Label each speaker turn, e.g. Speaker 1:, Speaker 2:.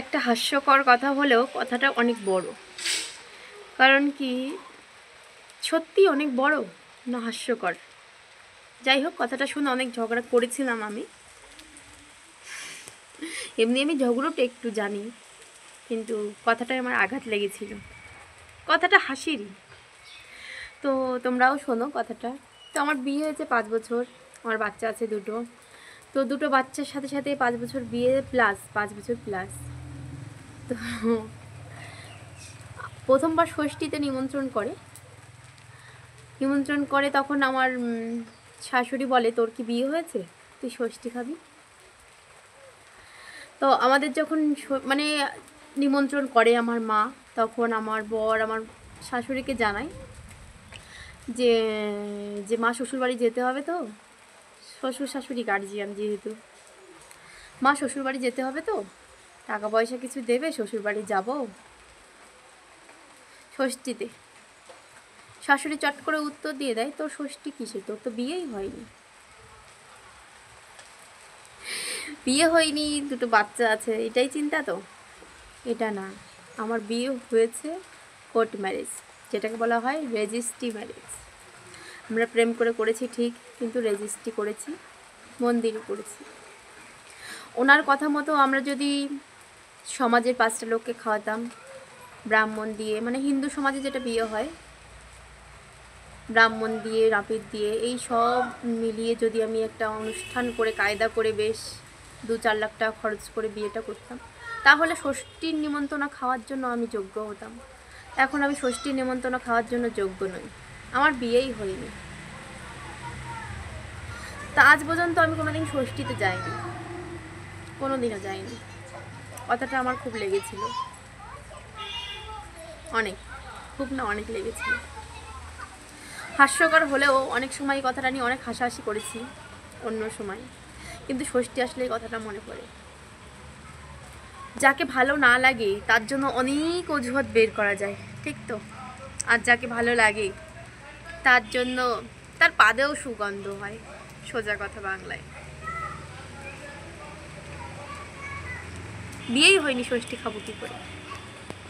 Speaker 1: একটা হাস্যকর কথা হলেও কথাটা অনেক বড়। কারণ কি, সত্যি অনেক বড় না হাস্যকর। যাই হোক, কথাটা শুনে অনেক ঝগড়া করেছিলাম আমি। এমনি আমি ঝগড়াটা একটু জানি, কিন্তু কথাটায় আমার আঘাত লেগেছিল। কথাটা হাসিরই, তো তোমরাও শোনো কথাটা। তো আমার বিয়ে হয়েছে 5 বছর, আমার বাচ্চা আছে 2টো। তো 2টো বাচ্চার সাথে সাথে 5 বছর বিয়ে প্লাস 5 বছর প্লাস। তো প্রথমবার ষষ্ঠীতে নিমন্ত্রণ করে তখন আমার শাশুড়ি বলে, তোর কি বিয়ে হয়েছে, তুই ষষ্ঠী খাবি? তো আমাদের যখন মানে নিমন্ত্রণ করে আমার মা, তখন আমার বর আমার শাশুড়িকে জানায় যে যে মা শ্বশুরবাড়ি যেতে হবে, তো শ্বশুর শাশুড়ি গার্জিয়ান যেহেতু, মা শ্বশুরবাড়ি যেতে হবে, তো টাকা পয়সা কিছু দেবে, শ্বশুরবাড়ি যাব ষষ্ঠীতে। শাশুড়ি চট করে উত্তর দিয়ে দেয়, তোর ষষ্ঠী কিসে, তোর তো বিয়েই হয়নি। বিয়ে হয়নি, 2টো বাচ্চা আছে, এটাই চিন্তা? তো এটা না, আমার বিয়ে হয়েছে কোর্ট ম্যারেজ, যেটাকে বলা হয় রেজিস্ট্রি ম্যারেজ। আমরা প্রেম করে করেছি ঠিক, কিন্তু রেজিস্ট্রি করেছি, মন্দিরে করেছি। ওনার কথা মতো আমরা যদি সমাজের 5টা লোককে খাওয়াতাম ব্রাহ্মণ দিয়ে, মানে হিন্দু সমাজে যেটা বিয়ে হয়, ব্রাহ্মণ দিয়ে, নাপিত দিয়ে, এই সব মিলিয়ে যদি আমি একটা অনুষ্ঠান করে কায়দা করে বেশ 2-4 লাখ টাকা খরচ করে বিয়েটা করতাম, তাহলে ষষ্ঠীর নিমন্ত্রণ খাওয়ার জন্য আমি যোগ্য হতাম। এখন আমি ষষ্ঠীর নিমন্ত্রণ খাওয়ার জন্য যোগ্য নই, আমার বিয়েই হয়নি। তা আজ পর্যন্ত আমি কোনোদিন ষষ্ঠীতে যাইনি, কোনোদিনও যাইনি। কথাটা আমার খুব লেগেছিল, অনেক, খুব না অনেক লেগেছিল। হাস্যকর হলেও অনেক সময় এই কথাটা নিয়ে অনেক হাসাহাসি করেছি অন্য সময়, কিন্তু ষষ্ঠী আসলে এই কথাটা মনে পড়ে। যাকে ভালো না লাগে তার জন্য অনেক অজুহাত বের করা যায়, ঠিক তো? আর যাকে ভালো লাগে তার জন্য তার পাদেও সুগন্ধ হয়, সোজা কথা বাংলায়। বিয়েই হয়নি, ষষ্ঠী খাবো কী করে?